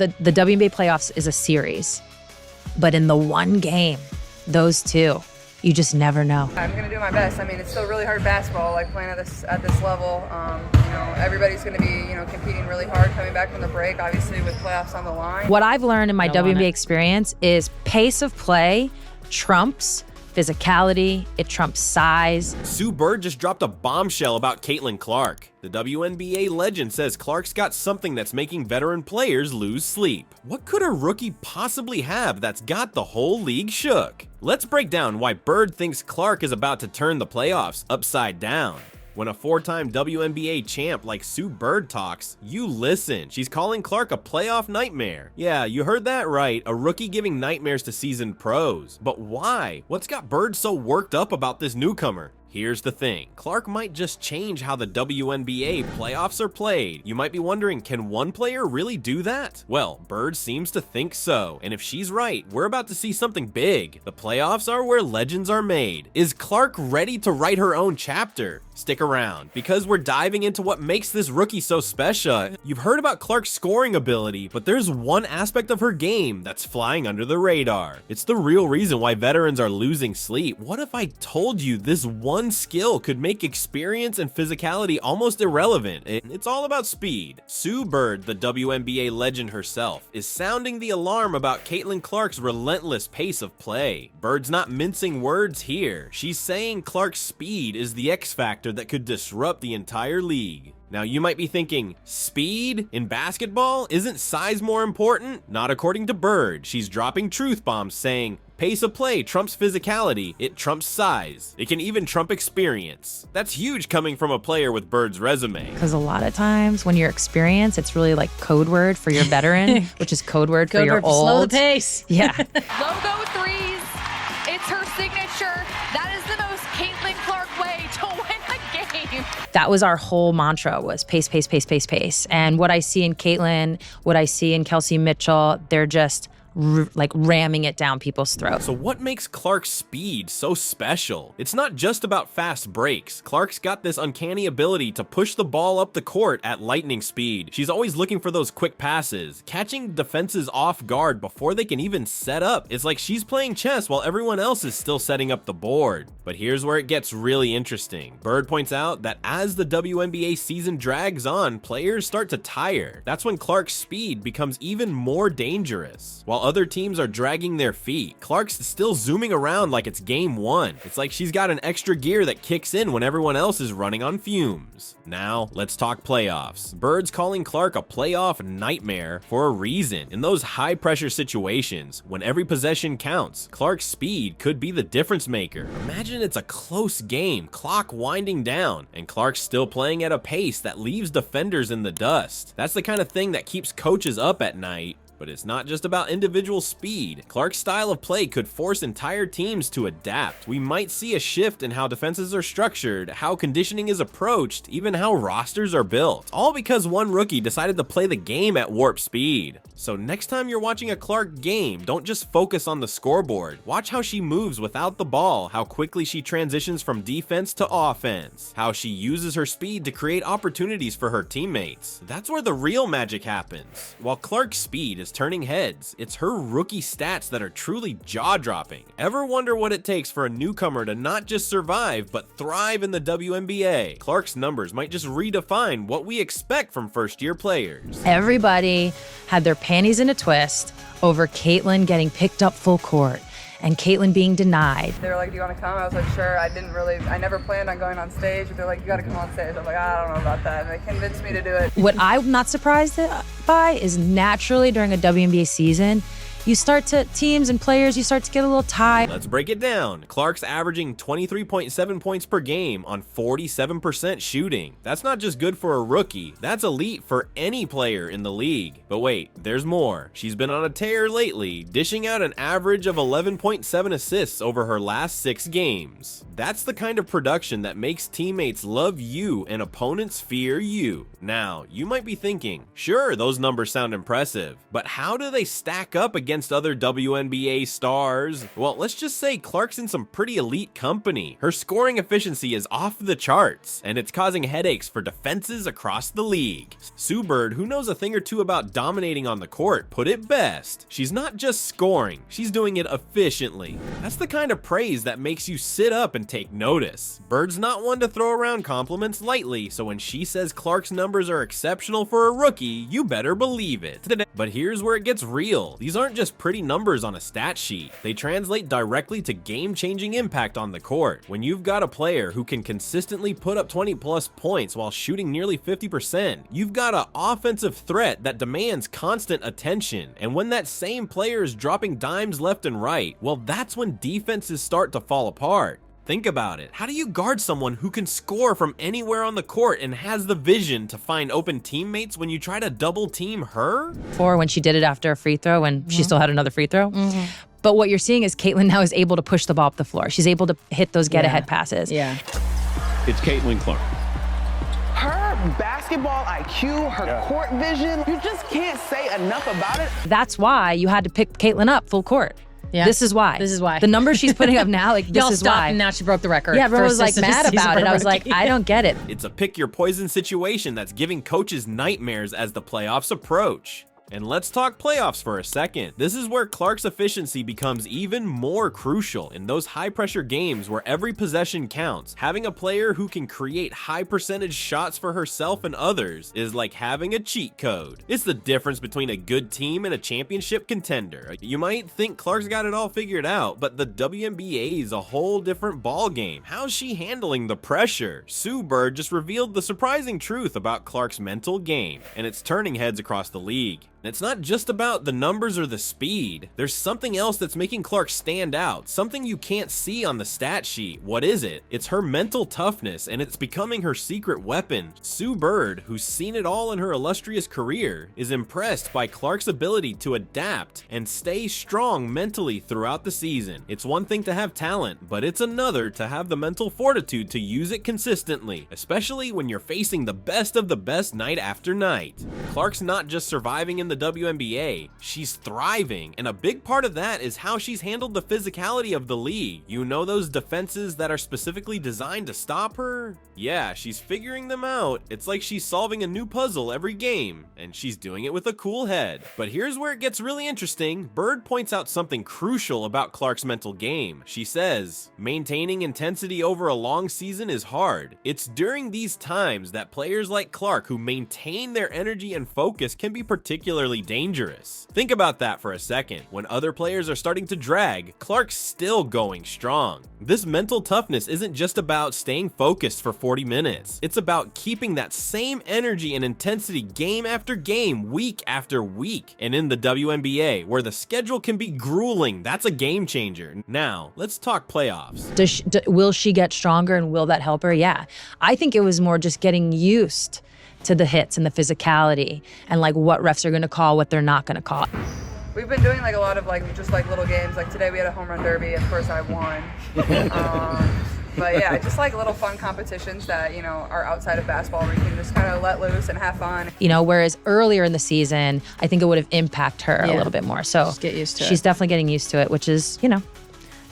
the WNBA playoffs is a series, but in the one game, those two, you just never know. I'm going to do my best. I mean, it's still really hard basketball, like playing at this level. Everybody's going to be, competing really hard coming back from the break, obviously with playoffs on the line. What I've learned in my WNBA experience is pace of play trumps physicality, it trumps size. Sue Bird just dropped a bombshell about Caitlin Clark. The WNBA legend says Clark's got something that's making veteran players lose sleep. What could a rookie possibly have that's got the whole league shook? Let's break down why Bird thinks Clark is about to turn the playoffs upside down. When a four-time WNBA champ like Sue Bird talks, you listen. She's calling Clark a playoff nightmare. Yeah, you heard that right, a rookie giving nightmares to seasoned pros. But why? What's got Bird so worked up about this newcomer? Here's the thing, Clark might just change how the WNBA playoffs are played. You might be wondering, can one player really do that? Well, Bird seems to think so, and if she's right, we're about to see something big. The playoffs are where legends are made. Is Clark ready to write her own chapter? Stick around, because we're diving into what makes this rookie so special. You've heard about Clark's scoring ability, but there's one aspect of her game that's flying under the radar. It's the real reason why veterans are losing sleep. What if I told you this one skill could make experience and physicality almost irrelevant? It's all about speed. Sue Bird, the WNBA legend herself, is sounding the alarm about Caitlin Clark's relentless pace of play. Bird's not mincing words here. She's saying Clark's speed is the X factor that could disrupt the entire league. Now you might be thinking, speed in basketball? Isn't size more important? Not according to Bird. She's dropping truth bombs saying, pace of play trumps physicality, it trumps size. It can even trump experience. That's huge coming from a player with Bird's resume. Because a lot of times when you're experienced, it's really like code word for your veteran, which is code word for your old. Slow the pace. Yeah. Logo threes. It's her signature. That is the most Caitlin Clark way to win a game. That was our whole mantra, was pace, pace, pace, pace, pace. And what I see in Caitlin, what I see in Kelsey Mitchell, they're just like ramming it down people's throats. So what makes Clark's speed so special? It's not just about fast breaks. Clark's got this uncanny ability to push the ball up the court at lightning speed. She's always looking for those quick passes, catching defenses off guard before they can even set up. It's like she's playing chess while everyone else is still setting up the board. But here's where it gets really interesting. Bird points out that as the WNBA season drags on, players start to tire. That's when Clark's speed becomes even more dangerous. While other teams are dragging their feet, Clark's still zooming around like it's game one. It's like she's got an extra gear that kicks in when everyone else is running on fumes. Now, let's talk playoffs. Bird's calling Clark a playoff nightmare for a reason. In those high-pressure situations, when every possession counts, Clark's speed could be the difference maker. Imagine it's a close game, clock winding down, and Clark's still playing at a pace that leaves defenders in the dust. That's the kind of thing that keeps coaches up at night. But it's not just about individual speed. Clark's style of play could force entire teams to adapt. We might see a shift in how defenses are structured, how conditioning is approached, even how rosters are built. All because one rookie decided to play the game at warp speed. So next time you're watching a Clark game, don't just focus on the scoreboard. Watch how she moves without the ball, how quickly she transitions from defense to offense, how she uses her speed to create opportunities for her teammates. That's where the real magic happens. While Clark's speed is turning heads, it's her rookie stats that are truly jaw-dropping. Ever wonder what it takes for a newcomer to not just survive, but thrive in the WNBA? Clark's numbers might just redefine what we expect from first-year players. Everybody had their panties in a twist over Caitlin getting picked up full court and Caitlin being denied. They were like, do you want to come? I was like, sure. I never planned on going on stage. But they're like, you got to come on stage. I'm like, I don't know about that. And they convinced me to do it. What I'm not surprised by is naturally during a WNBA season, you start to, teams and players, you start to get a little tired. Let's break it down. Clark's averaging 23.7 points per game on 47% shooting. That's not just good for a rookie, that's elite for any player in the league. But wait, there's more. She's been on a tear lately, dishing out an average of 11.7 assists over her last 6 games. That's the kind of production that makes teammates love you and opponents fear you. Now, you might be thinking, sure, those numbers sound impressive, but how do they stack up against against other WNBA stars. Well, let's just say Clark's in some pretty elite company. Her scoring efficiency is off the charts, and it's causing headaches for defenses across the league. Sue Bird, who knows a thing or two about dominating on the court, put it best. She's not just scoring, she's doing it efficiently. That's the kind of praise that makes you sit up and take notice. Bird's not one to throw around compliments lightly, so when she says Clark's numbers are exceptional for a rookie, you better believe it. But here's where it gets real. These aren't just pretty numbers on a stat sheet. They translate directly to game-changing impact on the court. When you've got a player who can consistently put up 20+ points while shooting nearly 50%, you've got an offensive threat that demands constant attention. And when that same player is dropping dimes left and right, well, that's when defenses start to fall apart. Think about it. How do you guard someone who can score from anywhere on the court and has the vision to find open teammates when you try to double team her? For when she did it after a free throw and she still had another free throw. But what you're seeing is Caitlin now is able to push the ball up the floor. She's able to hit those get-ahead passes. Yeah. It's Caitlin Clark. Her basketball IQ, her court vision, you just can't say enough about it. That's why you had to pick Caitlin up full court. Yeah. This is why. This is why. The numbers she's putting up now, like, this Y'all is stopped why. and now she broke the record. Yeah, everyone was like First mad season about it. for I was like, rookie. I don't get it. It's a pick your poison situation that's giving coaches nightmares as the playoffs approach. And let's talk playoffs for a second. This is where Clark's efficiency becomes even more crucial. In those high-pressure games where every possession counts, having a player who can create high-percentage shots for herself and others is like having a cheat code. It's the difference between a good team and a championship contender. You might think Clark's got it all figured out, but the WNBA is a whole different ballgame. How's she handling the pressure? Sue Bird just revealed the surprising truth about Clark's mental game, and it's turning heads across the league. And it's not just about the numbers or the speed. There's something else that's making Clark stand out, something you can't see on the stat sheet. What is it? It's her mental toughness, and it's becoming her secret weapon. Sue Bird, who's seen it all in her illustrious career, is impressed by Clark's ability to adapt and stay strong mentally throughout the season. It's one thing to have talent, but it's another to have the mental fortitude to use it consistently, especially when you're facing the best of the best night after night. Clark's not just surviving in the WNBA, she's thriving, and a big part of that is how she's handled the physicality of the league. You know those defenses that are specifically designed to stop her? Yeah, she's figuring them out. It's like she's solving a new puzzle every game, and she's doing it with a cool head. But here's where it gets really interesting. Bird points out something crucial about Clark's mental game. She says, maintaining intensity over a long season is hard. It's during these times that players like Clark who maintain their energy and focus can be particularly dangerous. Think about that for a second. When other players are starting to drag, Clark's still going strong. This mental toughness isn't just about staying focused for 40 minutes. It's about keeping that same energy and intensity game after game, week after week. And in the WNBA, where the schedule can be grueling, that's a game changer. Now, let's talk playoffs. Will she get stronger and will that help her? Yeah. I think it was more just getting used to the hits and the physicality and like what refs are going to call, what they're not going to call. We've been doing like a lot of like just like little games. Like today we had a home run derby. Of course I won. But yeah, just like little fun competitions that, you know, are outside of basketball where you can just kind of let loose and have fun. You know, whereas earlier in the season, I think it would have impacted her a little bit more. So Just get used to it. She's definitely getting used to it, which is, you know,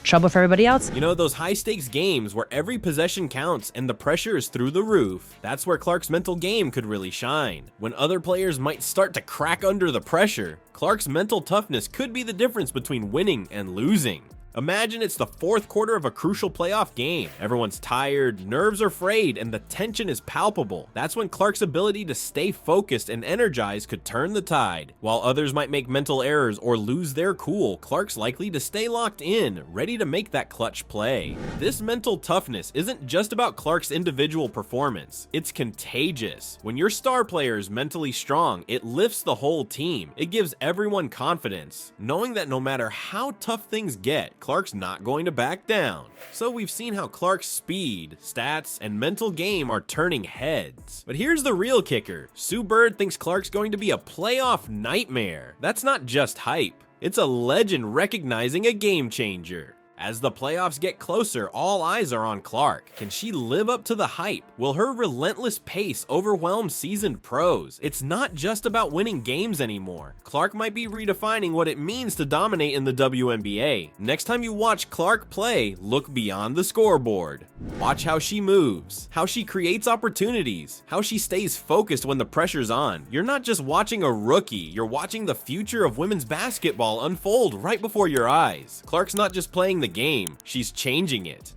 trouble for everybody else. You know, those high-stakes games where every possession counts and the pressure is through the roof, that's where Clark's mental game could really shine. When other players might start to crack under the pressure, Clark's mental toughness could be the difference between winning and losing. Imagine it's the fourth quarter of a crucial playoff game. Everyone's tired, nerves are frayed, and the tension is palpable. That's when Clark's ability to stay focused and energized could turn the tide. While others might make mental errors or lose their cool, Clark's likely to stay locked in, ready to make that clutch play. This mental toughness isn't just about Clark's individual performance. It's contagious. When your star player is mentally strong, it lifts the whole team. It gives everyone confidence, knowing that no matter how tough things get, Clark's not going to back down. So we've seen how Clark's speed, stats, and mental game are turning heads. But here's the real kicker. Sue Bird thinks Clark's going to be a playoff nightmare. That's not just hype. It's a legend recognizing a game changer. As the playoffs get closer, all eyes are on Clark. Can she live up to the hype? Will her relentless pace overwhelm seasoned pros? It's not just about winning games anymore. Clark might be redefining what it means to dominate in the WNBA. Next time you watch Clark play, look beyond the scoreboard. Watch how she moves, how she creates opportunities, how she stays focused when the pressure's on. You're not just watching a rookie, you're watching the future of women's basketball unfold right before your eyes. Clark's not just playing the game, she's changing it.